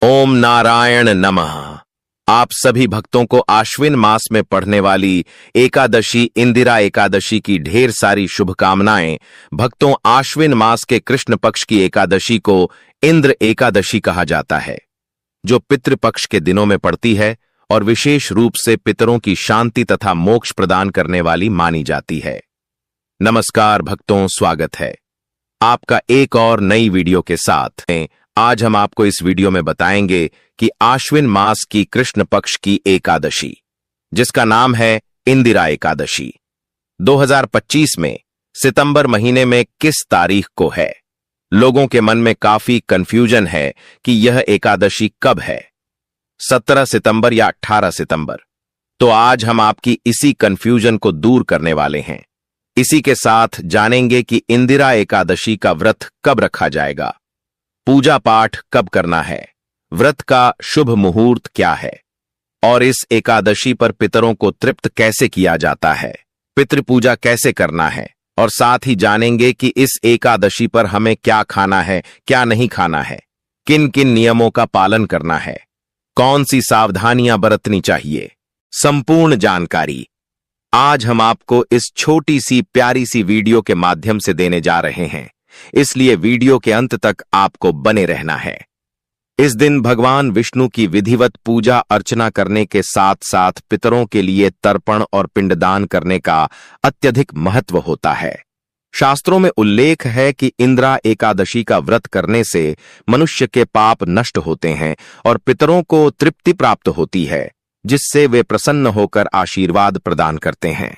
ओम नारायण नमः। आप सभी भक्तों को आश्विन मास में पढ़ने वाली एकादशी इंदिरा एकादशी की ढेर सारी शुभकामनाएं। भक्तों, आश्विन मास के कृष्ण पक्ष की एकादशी को इंद्र एकादशी कहा जाता है, जो पितृपक्ष के दिनों में पड़ती है और विशेष रूप से पितरों की शांति तथा मोक्ष प्रदान करने वाली मानी जाती है। नमस्कार भक्तों, स्वागत है आपका एक और नई वीडियो के साथ। आज हम आपको इस वीडियो में बताएंगे कि आश्विन मास की कृष्ण पक्ष की एकादशी, जिसका नाम है इंदिरा एकादशी, 2025 में सितंबर महीने में किस तारीख को है। लोगों के मन में काफी कंफ्यूजन है कि यह एकादशी कब है, 17 सितंबर या 18 सितंबर। तो आज हम आपकी इसी कंफ्यूजन को दूर करने वाले हैं। इसी के साथ जानेंगे कि इंदिरा एकादशी का व्रत कब रखा जाएगा, पूजा पाठ कब करना है, व्रत का शुभ मुहूर्त क्या है, और इस एकादशी पर पितरों को तृप्त कैसे किया जाता है, पितृपूजा कैसे करना है, और साथ ही जानेंगे कि इस एकादशी पर हमें क्या खाना है, क्या नहीं खाना है, किन किन नियमों का पालन करना है, कौन सी सावधानियां बरतनी चाहिए। संपूर्ण जानकारी आज हम आपको इस छोटी सी प्यारी सी वीडियो के माध्यम से देने जा रहे हैं, इसलिए वीडियो के अंत तक आपको बने रहना है। इस दिन भगवान विष्णु की विधिवत पूजा अर्चना करने के साथ साथ पितरों के लिए तर्पण और पिंडदान करने का अत्यधिक महत्व होता है। शास्त्रों में उल्लेख है कि इंदिरा एकादशी का व्रत करने से मनुष्य के पाप नष्ट होते हैं और पितरों को तृप्ति प्राप्त होती है, जिससे वे प्रसन्न होकर आशीर्वाद प्रदान करते हैं।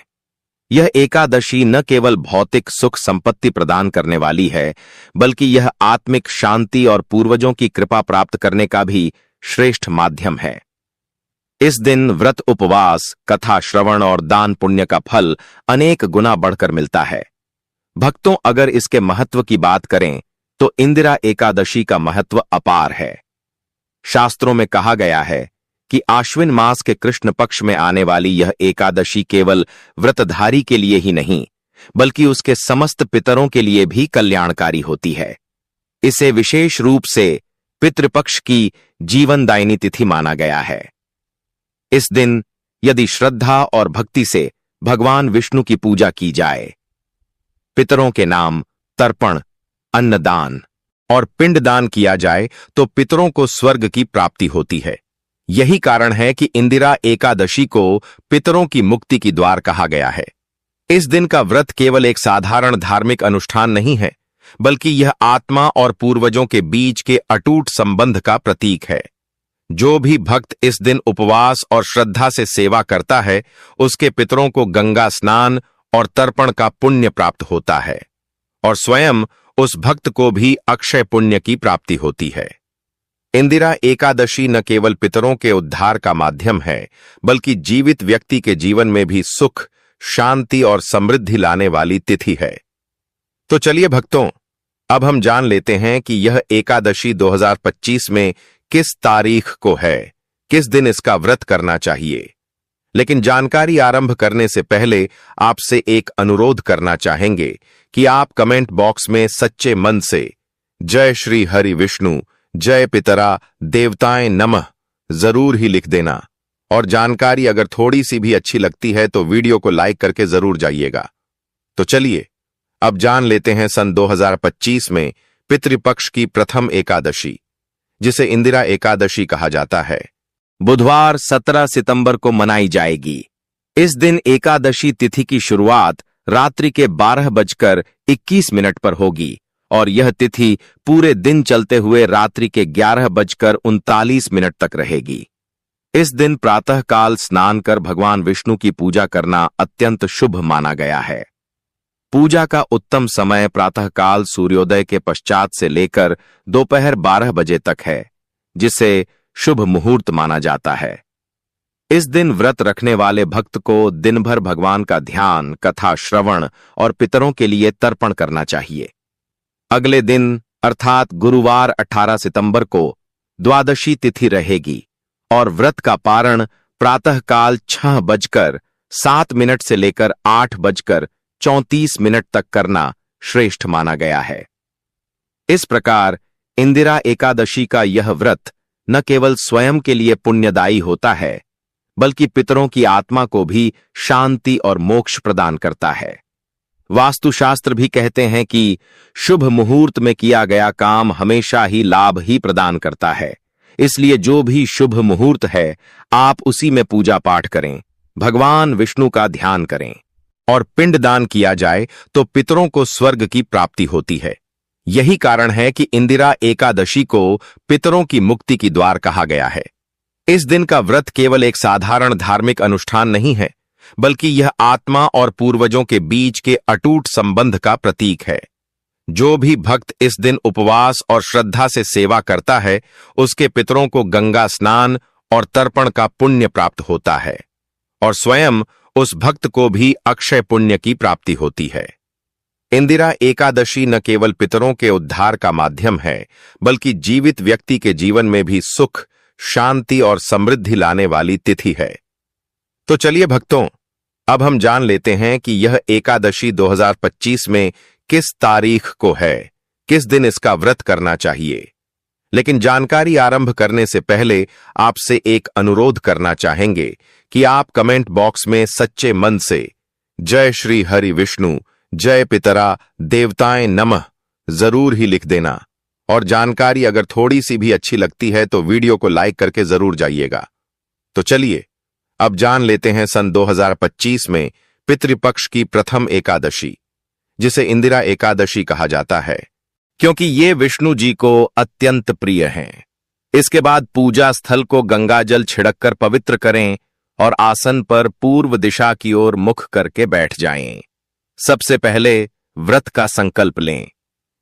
यह एकादशी न केवल भौतिक सुख संपत्ति प्रदान करने वाली है, बल्कि यह आत्मिक शांति और पूर्वजों की कृपा प्राप्त करने का भी श्रेष्ठ माध्यम है। इस दिन व्रत, उपवास, कथा श्रवण और दान पुण्य का फल अनेक गुना बढ़कर मिलता है। भक्तों, अगर इसके महत्व की बात करें तो इंदिरा एकादशी का महत्व अपार है। शास्त्रों में कहा गया है कि आश्विन मास के कृष्ण पक्ष में आने वाली यह एकादशी केवल व्रतधारी के लिए ही नहीं, बल्कि उसके समस्त पितरों के लिए भी कल्याणकारी होती है। इसे विशेष रूप से पितृपक्ष की जीवनदायिनी तिथि माना गया है। इस दिन यदि श्रद्धा और भक्ति से भगवान विष्णु की पूजा की जाए, पितरों के नाम तर्पण, अन्नदान और पिंडदान किया जाए, तो पितरों को स्वर्ग की प्राप्ति होती है। यही कारण है कि इंदिरा एकादशी को पितरों की मुक्ति की द्वार कहा गया है। इस दिन का व्रत केवल एक साधारण धार्मिक अनुष्ठान नहीं है, बल्कि यह आत्मा और पूर्वजों के बीच के अटूट संबंध का प्रतीक है। जो भी भक्त इस दिन उपवास और श्रद्धा से सेवा करता है, उसके पितरों को गंगा स्नान और तर्पण का पुण्य प्राप्त होता है, और स्वयं उस भक्त को भी अक्षय पुण्य की प्राप्ति होती है। इंदिरा एकादशी न केवल पितरों के उद्धार का माध्यम है, बल्कि जीवित व्यक्ति के जीवन में भी सुख, शांति और समृद्धि लाने वाली तिथि है। तो चलिए भक्तों, अब हम जान लेते हैं कि यह एकादशी 2025 में किस तारीख को है, किस दिन इसका व्रत करना चाहिए। लेकिन जानकारी आरंभ करने से पहले आपसे एक अनुरोध करना चाहेंगे कि आप कमेंट बॉक्स में सच्चे मन से जय श्री हरि विष्णु, जय पितरा देवताएं नमः जरूर ही लिख देना, और जानकारी अगर थोड़ी सी भी अच्छी लगती है तो वीडियो को लाइक करके जरूर जाइएगा। तो चलिए अब जान लेते हैं सन 2025 में पितृपक्ष की प्रथम एकादशी, जिसे इंदिरा एकादशी कहा जाता है, बुधवार 17 सितंबर को मनाई जाएगी। इस दिन एकादशी तिथि की शुरुआत रात्रि के 12:21 पर होगी और यह तिथि पूरे दिन चलते हुए रात्रि के 11:39 तक रहेगी। इस दिन प्रातःकाल स्नान कर भगवान विष्णु की पूजा करना अत्यंत शुभ माना गया है। पूजा का उत्तम समय प्रातःकाल सूर्योदय के पश्चात से लेकर दोपहर 12 बजे तक है, जिसे शुभ मुहूर्त माना जाता है। इस दिन व्रत रखने वाले भक्त को दिन भर भगवान का ध्यान, कथा श्रवण और पितरों के लिए तर्पण करना चाहिए। अगले दिन अर्थात गुरुवार 18 सितंबर को द्वादशी तिथि रहेगी और व्रत का पारण प्रातःकाल 6:07 से लेकर 8:34 तक करना श्रेष्ठ माना गया है। इस प्रकार इंदिरा एकादशी का यह व्रत न केवल स्वयं के लिए पुण्यदायी होता है, बल्कि पितरों की आत्मा को भी शांति और मोक्ष प्रदान करता है। वास्तुशास्त्र भी कहते हैं कि शुभ मुहूर्त में किया गया काम हमेशा ही लाभ ही प्रदान करता है। इसलिए जो भी शुभ मुहूर्त है, आप उसी में पूजा पाठ करें, भगवान विष्णु का ध्यान करें और पिंडदान किया जाए तो पितरों को स्वर्ग की प्राप्ति होती है। यही कारण है कि इंदिरा एकादशी को पितरों की मुक्ति की द्वार कहा गया है। इस दिन का व्रत केवल एक साधारण धार्मिक अनुष्ठान नहीं है, बल्कि यह आत्मा और पूर्वजों के बीच के अटूट संबंध का प्रतीक है। जो भी भक्त इस दिन उपवास और श्रद्धा से सेवा करता है, उसके पितरों को गंगा स्नान और तर्पण का पुण्य प्राप्त होता है और स्वयं उस भक्त को भी अक्षय पुण्य की प्राप्ति होती है। इंदिरा एकादशी न केवल पितरों के उद्धार का माध्यम है, बल्कि जीवित व्यक्ति के जीवन में भी सुख, शांति और समृद्धि लाने वाली तिथि है। तो चलिए भक्तों, अब हम जान लेते हैं कि यह एकादशी 2025 में किस तारीख को है, किस दिन इसका व्रत करना चाहिए। लेकिन जानकारी आरंभ करने से पहले आपसे एक अनुरोध करना चाहेंगे कि आप कमेंट बॉक्स में सच्चे मन से जय श्री हरि विष्णु, जय पितरा देवताएं नमः जरूर ही लिख देना। और जानकारी अगर थोड़ी सी भी अच्छी लगती है तो वीडियो को लाइक करके जरूर जाइएगा। तो चलिए अब जान लेते हैं सन 2025 में पितृपक्ष की प्रथम एकादशी, जिसे इंदिरा एकादशी कहा जाता है, क्योंकि ये विष्णु जी को अत्यंत प्रिय हैं। इसके बाद पूजा स्थल को गंगाजल छिड़ककर पवित्र करें और आसन पर पूर्व दिशा की ओर मुख करके बैठ जाएं। सबसे पहले व्रत का संकल्प लें।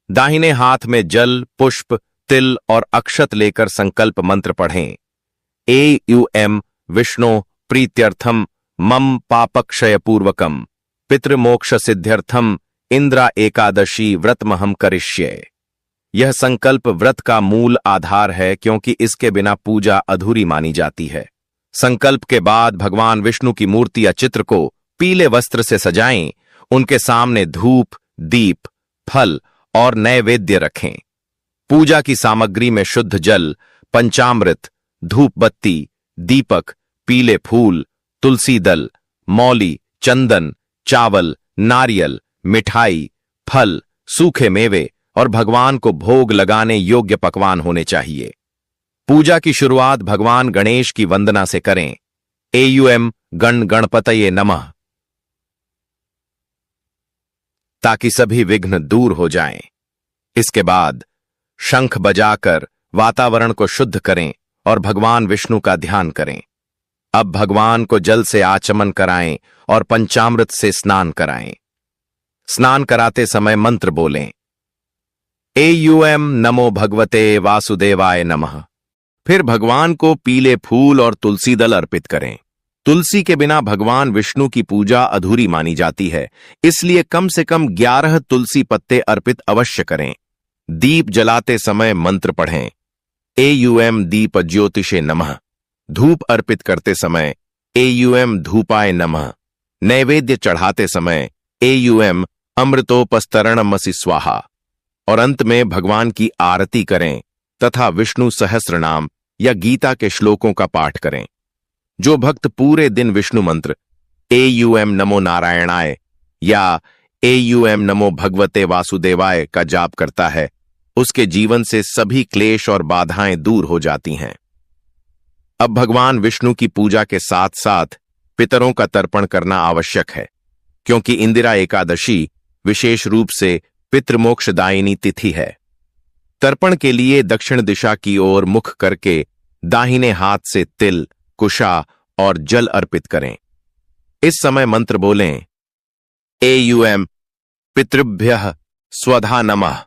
दाहिने हाथ में जल, पुष्प, तिल और अक्षत लेकर संकल्प मंत्र पढ़ें। एयुएम विष्णु प्रीत्यर्थम मम पापक्षय पूर्वकम पितृमोक्ष सिद्ध्यर्थम इंदिरा एकादशी व्रतमहम करिष्ये। यह संकल्प व्रत का मूल आधार है, क्योंकि इसके बिना पूजा अधूरी मानी जाती है। संकल्प के बाद भगवान विष्णु की मूर्ति या चित्र को पीले वस्त्र से सजाएं। उनके सामने धूप, दीप, फल और नैवेद्य रखें। पूजा की सामग्री में शुद्ध जल, पंचामृत, धूप बत्ती, दीपक, पीले फूल, तुलसी दल, मौली, चंदन, चावल, नारियल, मिठाई, फल, सूखे मेवे और भगवान को भोग लगाने योग्य पकवान होने चाहिए। पूजा की शुरुआत भगवान गणेश की वंदना से करें। एयुएम गण गणपतये नमः, ताकि सभी विघ्न दूर हो जाएं। इसके बाद शंख बजाकर वातावरण को शुद्ध करें और भगवान विष्णु का ध्यान करें। अब भगवान को जल से आचमन कराएं और पंचामृत से स्नान कराएं। स्नान कराते समय मंत्र बोलें। एयुएम नमो भगवते वासुदेवाय नमः। फिर भगवान को पीले फूल और तुलसी दल अर्पित करें। तुलसी के बिना भगवान विष्णु की पूजा अधूरी मानी जाती है, इसलिए कम से कम 11 तुलसी पत्ते अर्पित अवश्य करें। दीप जलाते समय मंत्र पढ़ें। एयुएम दीप ज्योतिषे नमः। धूप अर्पित करते समय एयुएम धूपाय नमः। नैवेद्य चढ़ाते समय एयुएम अमृतोपस्तरणमसि स्वाहा। और अंत में भगवान की आरती करें तथा विष्णु सहस्रनाम या गीता के श्लोकों का पाठ करें। जो भक्त पूरे दिन विष्णु मंत्र एयुएम नमो नारायणाय या एयुएम नमो भगवते वासुदेवाय का जाप करता है, उसके जीवन से सभी क्लेश और बाधाएं दूर हो जाती हैं। अब भगवान विष्णु की पूजा के साथ साथ पितरों का तर्पण करना आवश्यक है, क्योंकि इंदिरा एकादशी विशेष रूप से पितृमोक्षदायिनी तिथि है। तर्पण के लिए दक्षिण दिशा की ओर मुख करके दाहिने हाथ से तिल, कुशा और जल अर्पित करें। इस समय मंत्र बोलें। एयुएम पितृभ्यः स्वधा नमः।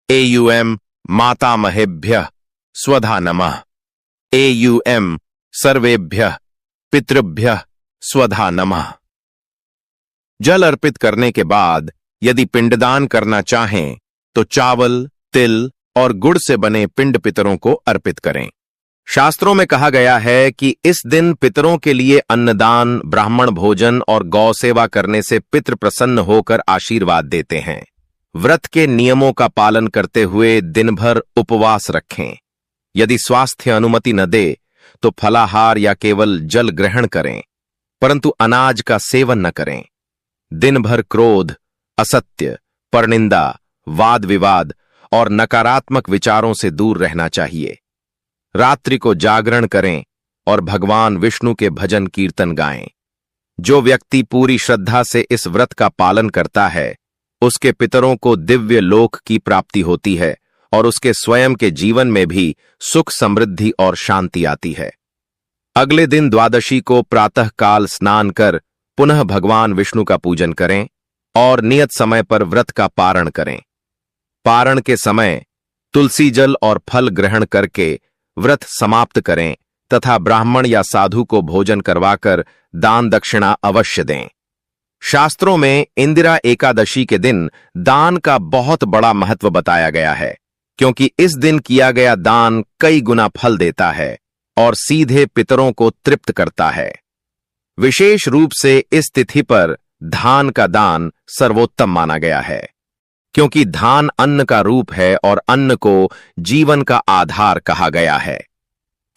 एयुएम मातामहेभ्यः स्वधा नमः। एयुएम सर्वेभ्यः पितृभ्यः स्वधा नमः। जल अर्पित करने के बाद यदि पिंडदान करना चाहें तो चावल, तिल और गुड़ से बने पिंड पितरों को अर्पित करें। शास्त्रों में कहा गया है कि इस दिन पितरों के लिए अन्नदान, ब्राह्मण भोजन और गौ सेवा करने से पितृ प्रसन्न होकर आशीर्वाद देते हैं। व्रत के नियमों का पालन करते हुए दिन भर उपवास रखें। यदि स्वास्थ्य अनुमति न दे तो फलाहार या केवल जल ग्रहण करें, परंतु अनाज का सेवन न करें। दिन भर क्रोध, असत्य, परनिंदा, वाद विवाद और नकारात्मक विचारों से दूर रहना चाहिए। रात्रि को जागरण करें और भगवान विष्णु के भजन कीर्तन गाएं। जो व्यक्ति पूरी श्रद्धा से इस व्रत का पालन करता है, उसके पितरों को दिव्य लोक की प्राप्ति होती है और उसके स्वयं के जीवन में भी सुख, समृद्धि और शांति आती है। अगले दिन द्वादशी को प्रातःकाल स्नान कर पुनः भगवान विष्णु का पूजन करें और नियत समय पर व्रत का पारण करें। पारण के समय तुलसी जल और फल ग्रहण करके व्रत समाप्त करें तथा ब्राह्मण या साधु को भोजन करवाकर दान दक्षिणा अवश्य दें। शास्त्रों में इंदिरा एकादशी के दिन दान का बहुत बड़ा महत्व बताया गया है, क्योंकि इस दिन किया गया दान कई गुना फल देता है और सीधे पितरों को तृप्त करता है। विशेष रूप से इस तिथि पर धान का दान सर्वोत्तम माना गया है, क्योंकि धान अन्न का रूप है और अन्न को जीवन का आधार कहा गया है।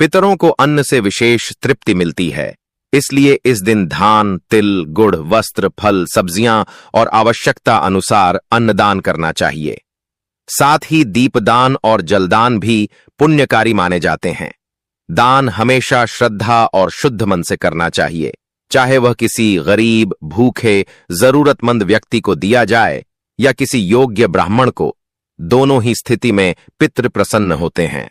पितरों को अन्न से विशेष तृप्ति मिलती है, इसलिए इस दिन धान, तिल, गुड़, वस्त्र, फल, सब्जियां और आवश्यकता अनुसार अन्नदान करना चाहिए। साथ ही दीपदान और जलदान भी पुण्यकारी माने जाते हैं। दान हमेशा श्रद्धा और शुद्ध मन से करना चाहिए, चाहे वह किसी गरीब, भूखे, जरूरतमंद व्यक्ति को दिया जाए या किसी योग्य ब्राह्मण को। दोनों ही स्थिति में पितृ प्रसन्न होते हैं।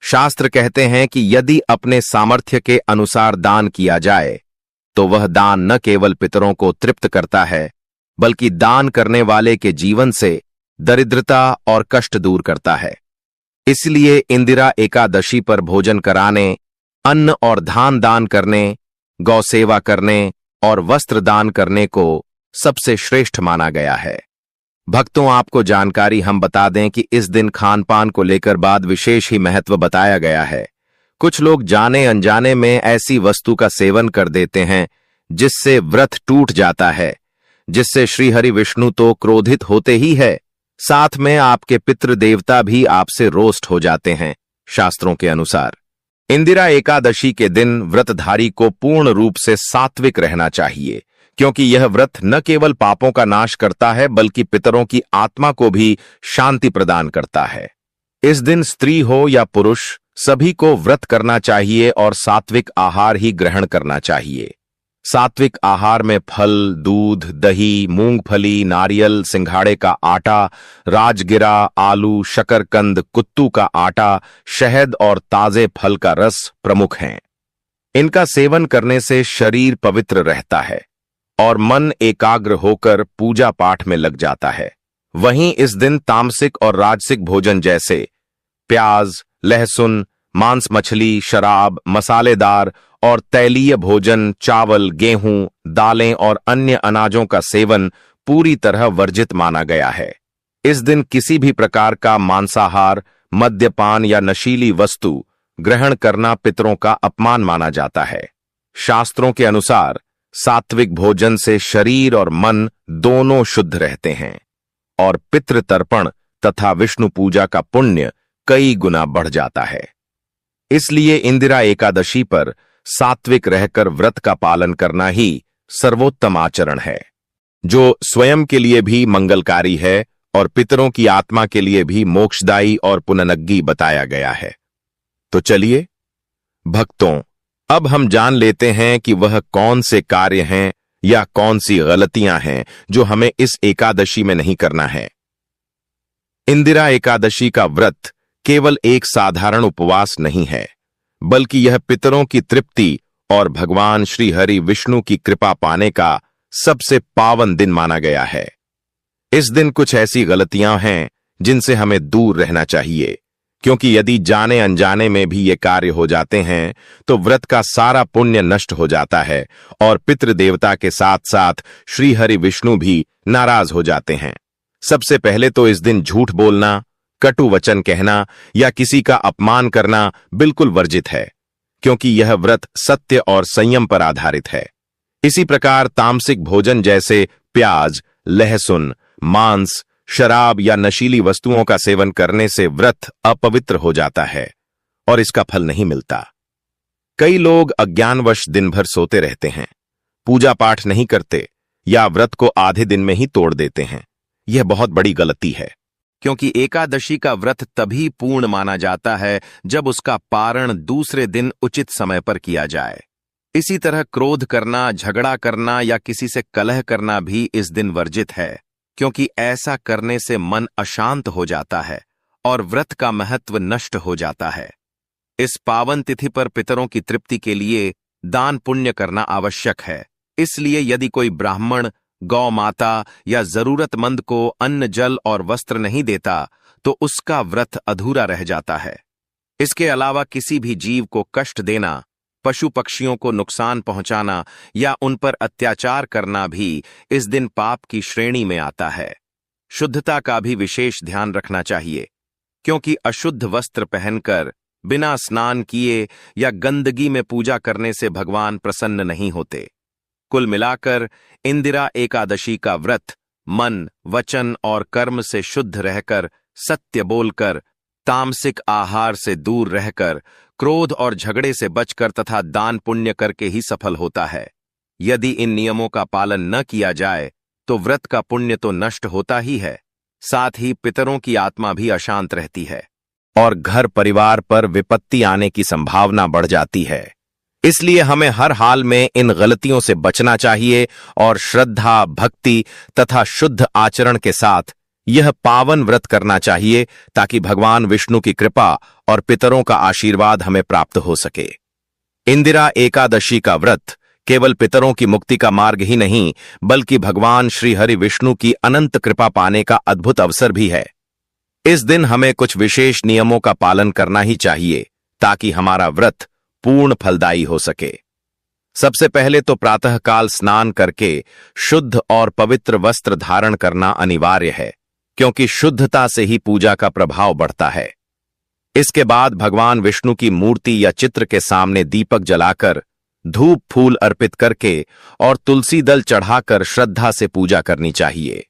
शास्त्र कहते हैं कि यदि अपने सामर्थ्य के अनुसार दान किया जाए तो वह दान न केवल पितरों को तृप्त करता है, बल्कि दान करने वाले के जीवन से दरिद्रता और कष्ट दूर करता है। इसलिए इंदिरा एकादशी पर भोजन कराने, अन्न और धान दान करने, गौ सेवा करने और वस्त्र दान करने को सबसे श्रेष्ठ माना गया है। भक्तों, आपको जानकारी हम बता दें कि इस दिन खान पान को लेकर बाद विशेष ही महत्व बताया गया है। कुछ लोग जाने अनजाने में ऐसी वस्तु का सेवन कर देते हैं जिससे व्रत टूट जाता है, जिससे श्रीहरि विष्णु तो क्रोधित होते ही है, साथ में आपके पितृ देवता भी आपसे रोस्ट हो जाते हैं। शास्त्रों के अनुसार इंदिरा एकादशी के दिन व्रतधारी को पूर्ण रूप से सात्विक रहना चाहिए, क्योंकि यह व्रत न केवल पापों का नाश करता है बल्कि पितरों की आत्मा को भी शांति प्रदान करता है। इस दिन स्त्री हो या पुरुष सभी को व्रत करना चाहिए और सात्विक आहार ही ग्रहण करना चाहिए। सात्विक आहार में फल, दूध, दही, मूंगफली, नारियल, सिंघाड़े का आटा, राजगिरा, आलू, शकरकंद, कुत्तू का आटा, शहद और ताजे फल का रस प्रमुख हैं। इनका सेवन करने से शरीर पवित्र रहता है और मन एकाग्र होकर पूजा पाठ में लग जाता है। वहीं इस दिन तामसिक और राजसिक भोजन जैसे प्याज, लहसुन, मांस, मछली, शराब, मसालेदार और तैलीय भोजन, चावल, गेहूं, दालें और अन्य अनाजों का सेवन पूरी तरह वर्जित माना गया है। इस दिन किसी भी प्रकार का मांसाहार, मद्यपान या नशीली वस्तु ग्रहण करना पितरों का अपमान माना जाता है। शास्त्रों के अनुसार सात्विक भोजन से शरीर और मन दोनों शुद्ध रहते हैं और पितृ तर्पण तथा विष्णु पूजा का पुण्य कई गुना बढ़ जाता है। इसलिए इंदिरा एकादशी पर सात्विक रहकर व्रत का पालन करना ही सर्वोत्तम आचरण है, जो स्वयं के लिए भी मंगलकारी है और पितरों की आत्मा के लिए भी मोक्षदायी और पुननग्गी बताया गया है। तो चलिए भक्तों, अब हम जान लेते हैं कि वह कौन से कार्य हैं या कौन सी गलतियां हैं जो हमें इस एकादशी में नहीं करना है। इंदिरा एकादशी का व्रत केवल एक साधारण उपवास नहीं है, बल्कि यह पितरों की तृप्ति और भगवान श्री हरि विष्णु की कृपा पाने का सबसे पावन दिन माना गया है। इस दिन कुछ ऐसी गलतियां हैं जिनसे हमें दूर रहना चाहिए, क्योंकि यदि जाने अनजाने में भी ये कार्य हो जाते हैं तो व्रत का सारा पुण्य नष्ट हो जाता है और पितृदेवता के साथ साथ श्री हरि विष्णु भी नाराज हो जाते हैं। सबसे पहले तो इस दिन झूठ बोलना, कटु वचन कहना या किसी का अपमान करना बिल्कुल वर्जित है, क्योंकि यह व्रत सत्य और संयम पर आधारित है। इसी प्रकार तामसिक भोजन जैसे प्याज, लहसुन, मांस, शराब या नशीली वस्तुओं का सेवन करने से व्रत अपवित्र हो जाता है और इसका फल नहीं मिलता। कई लोग अज्ञानवश दिन भर सोते रहते हैं, पूजा पाठ नहीं करते या व्रत को आधे दिन में ही तोड़ देते हैं। यह बहुत बड़ी गलती है, क्योंकि एकादशी का व्रत तभी पूर्ण माना जाता है जब उसका पारण दूसरे दिन उचित समय पर किया जाए। इसी तरह क्रोध करना, झगड़ा करना या किसी से कलह करना भी इस दिन वर्जित है, क्योंकि ऐसा करने से मन अशांत हो जाता है और व्रत का महत्व नष्ट हो जाता है। इस पावन तिथि पर पितरों की तृप्ति के लिए दान पुण्य करना आवश्यक है। इसलिए यदि कोई ब्राह्मण, गौ माता या जरूरतमंद को अन्न, जल और वस्त्र नहीं देता तो उसका व्रत अधूरा रह जाता है। इसके अलावा किसी भी जीव को कष्ट देना, पशु पक्षियों को नुकसान पहुंचाना या उन पर अत्याचार करना भी इस दिन पाप की श्रेणी में आता है। शुद्धता का भी विशेष ध्यान रखना चाहिए, क्योंकि अशुद्ध वस्त्र पहनकर बिना स्नान किए या गंदगी में पूजा करने से भगवान प्रसन्न नहीं होते। कुल मिलाकर इंदिरा एकादशी का व्रत मन, वचन और कर्म से शुद्ध रहकर, सत्य बोलकर, तामसिक आहार से दूर रहकर, क्रोध और झगड़े से बचकर तथा दान पुण्य करके ही सफल होता है। यदि इन नियमों का पालन न किया जाए तो व्रत का पुण्य तो नष्ट होता ही है, साथ ही पितरों की आत्मा भी अशांत रहती है और घर परिवार पर विपत्ति आने की संभावना बढ़ जाती है। इसलिए हमें हर हाल में इन गलतियों से बचना चाहिए और श्रद्धा, भक्ति तथा शुद्ध आचरण के साथ यह पावन व्रत करना चाहिए, ताकि भगवान विष्णु की कृपा और पितरों का आशीर्वाद हमें प्राप्त हो सके। इंदिरा एकादशी का व्रत केवल पितरों की मुक्ति का मार्ग ही नहीं, बल्कि भगवान श्री हरि विष्णु की अनंत कृपा पाने का अद्भुत अवसर भी है। इस दिन हमें कुछ विशेष नियमों का पालन करना ही चाहिए, ताकि हमारा व्रत पूर्ण फलदायी हो सके। सबसे पहले तो प्रातःकाल स्नान करके शुद्ध और पवित्र वस्त्र धारण करना अनिवार्य है, क्योंकि शुद्धता से ही पूजा का प्रभाव बढ़ता है। इसके बाद भगवान विष्णु की मूर्ति या चित्र के सामने दीपक जलाकर, धूप फूल अर्पित करके और तुलसी दल चढ़ाकर श्रद्धा से पूजा करनी चाहिए।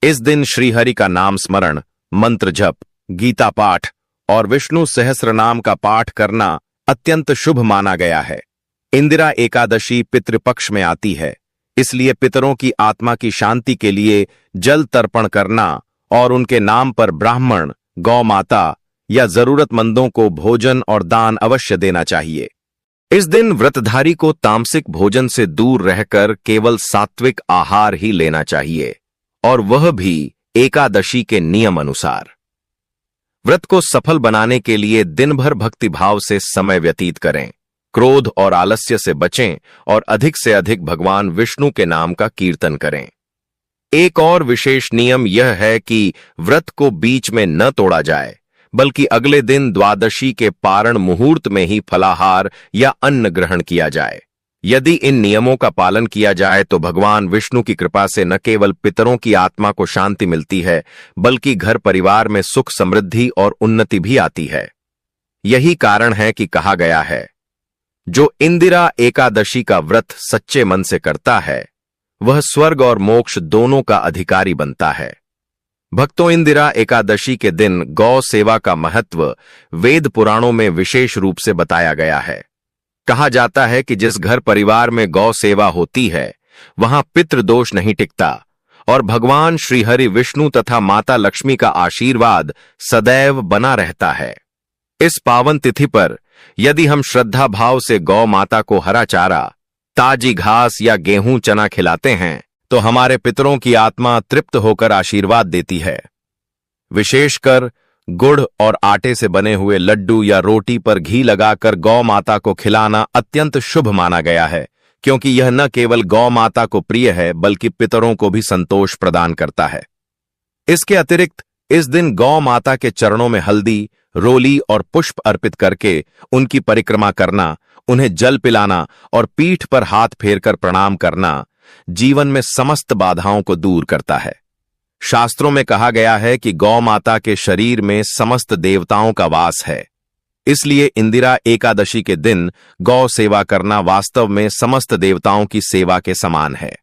इस दिन श्रीहरि का नाम स्मरण, मंत्र जप, गीता पाठ और विष्णु सहस्रनाम का पाठ करना अत्यंत शुभ माना गया है। इंदिरा एकादशी पितृपक्ष में आती है, इसलिए पितरों की आत्मा की शांति के लिए जल तर्पण करना और उनके नाम पर ब्राह्मण, गौ माता या जरूरतमंदों को भोजन और दान अवश्य देना चाहिए। इस दिन व्रतधारी को तामसिक भोजन से दूर रहकर केवल सात्विक आहार ही लेना चाहिए, और वह भी एकादशी के नियम अनुसार। व्रत को सफल बनाने के लिए दिन भर भक्तिभाव से समय व्यतीत करें, क्रोध और आलस्य से बचें और अधिक से अधिक भगवान विष्णु के नाम का कीर्तन करें। एक और विशेष नियम यह है कि व्रत को बीच में न तोड़ा जाए, बल्कि अगले दिन द्वादशी के पारण मुहूर्त में ही फलाहार या अन्न ग्रहण किया जाए। यदि इन नियमों का पालन किया जाए तो भगवान विष्णु की कृपा से न केवल पितरों की आत्मा को शांति मिलती है, बल्कि घर परिवार में सुख, समृद्धि और उन्नति भी आती है। यही कारण है कि कहा गया है, जो इंदिरा एकादशी का व्रत सच्चे मन से करता है वह स्वर्ग और मोक्ष दोनों का अधिकारी बनता है। भक्तों, इंदिरा एकादशी के दिन गौ सेवा का महत्व वेद पुराणों में विशेष रूप से बताया गया है। कहा जाता है कि जिस घर परिवार में गौ सेवा होती है वहां पितृदोष नहीं टिकता और भगवान श्रीहरि विष्णु तथा माता लक्ष्मी का आशीर्वाद सदैव बना रहता है। इस पावन तिथि पर यदि हम श्रद्धा भाव से गौ माता को हरा चारा, ताजी घास या गेहूं चना खिलाते हैं तो हमारे पितरों की आत्मा तृप्त होकर आशीर्वाद देती है। विशेषकर गुड़ और आटे से बने हुए लड्डू या रोटी पर घी लगाकर गौ माता को खिलाना अत्यंत शुभ माना गया है, क्योंकि यह न केवल गौ माता को प्रिय है बल्कि पितरों को भी संतोष प्रदान करता है। इसके अतिरिक्त इस दिन गौ माता के चरणों में हल्दी, रोली और पुष्प अर्पित करके उनकी परिक्रमा करना, उन्हें जल पिलाना और पीठ पर हाथ फेरकर प्रणाम करना जीवन में समस्त बाधाओं को दूर करता है। शास्त्रों में कहा गया है कि गौ माता के शरीर में समस्त देवताओं का वास है, इसलिए इंदिरा एकादशी के दिन गौ सेवा करना वास्तव में समस्त देवताओं की सेवा के समान है।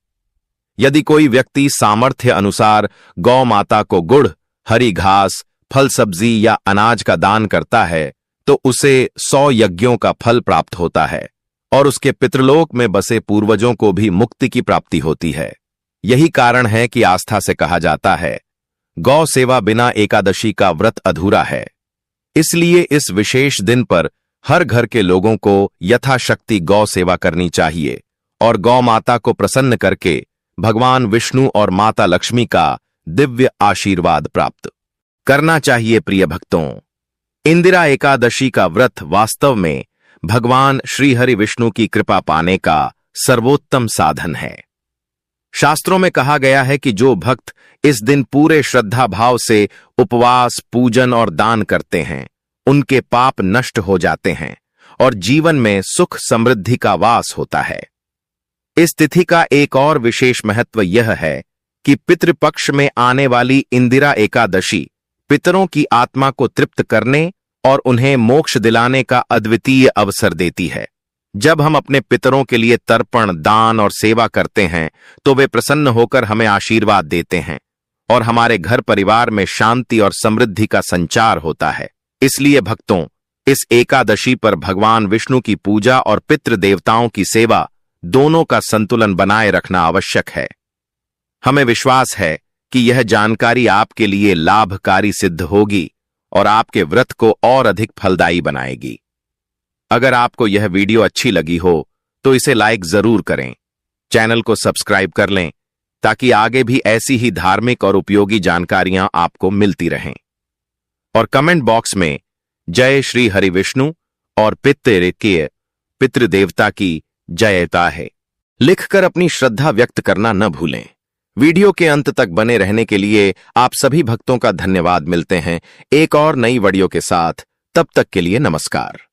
यदि कोई व्यक्ति सामर्थ्य अनुसार गौ माता को गुड़, हरी घास, फल सब्जी या अनाज का दान करता है तो उसे 100 यज्ञों का फल प्राप्त होता है और उसके पितृलोक में बसे पूर्वजों को भी मुक्ति की प्राप्ति होती है। यही कारण है कि आस्था से कहा जाता है, गौ सेवा बिना एकादशी का व्रत अधूरा है। इसलिए इस विशेष दिन पर हर घर के लोगों को यथाशक्ति गौ सेवा करनी चाहिए और गौ माता को प्रसन्न करके भगवान विष्णु और माता लक्ष्मी का दिव्य आशीर्वाद प्राप्त करना चाहिए। प्रिय भक्तों, इंदिरा एकादशी का व्रत वास्तव में भगवान श्री हरि विष्णु की कृपा पाने का सर्वोत्तम साधन है। शास्त्रों में कहा गया है कि जो भक्त इस दिन पूरे श्रद्धा भाव से उपवास, पूजन और दान करते हैं, उनके पाप नष्ट हो जाते हैं और जीवन में सुख समृद्धि का वास होता है। इस तिथि का एक और विशेष महत्व यह है कि पितृपक्ष में आने वाली इंदिरा एकादशी पितरों की आत्मा को तृप्त करने और उन्हें मोक्ष दिलाने का अद्वितीय अवसर देती है। जब हम अपने पितरों के लिए तर्पण, दान और सेवा करते हैं तो वे प्रसन्न होकर हमें आशीर्वाद देते हैं और हमारे घर परिवार में शांति और समृद्धि का संचार होता है। इसलिए भक्तों, इस एकादशी पर भगवान विष्णु की पूजा और पितृ देवताओं की सेवा दोनों का संतुलन बनाए रखना आवश्यक है। हमें विश्वास है कि यह जानकारी आपके लिए लाभकारी सिद्ध होगी और आपके व्रत को और अधिक फलदायी बनाएगी। अगर आपको यह वीडियो अच्छी लगी हो तो इसे लाइक जरूर करें, चैनल को सब्सक्राइब कर लें ताकि आगे भी ऐसी ही धार्मिक और उपयोगी जानकारियां आपको मिलती रहें। और कमेंट बॉक्स में जय श्री हरि विष्णु और पितृदेवता की जयता है लिखकर अपनी श्रद्धा व्यक्त करना न भूलें। वीडियो के अंत तक बने रहने के लिए आप सभी भक्तों का धन्यवाद। मिलते हैं एक और नई वीडियो के साथ, तब तक के लिए नमस्कार।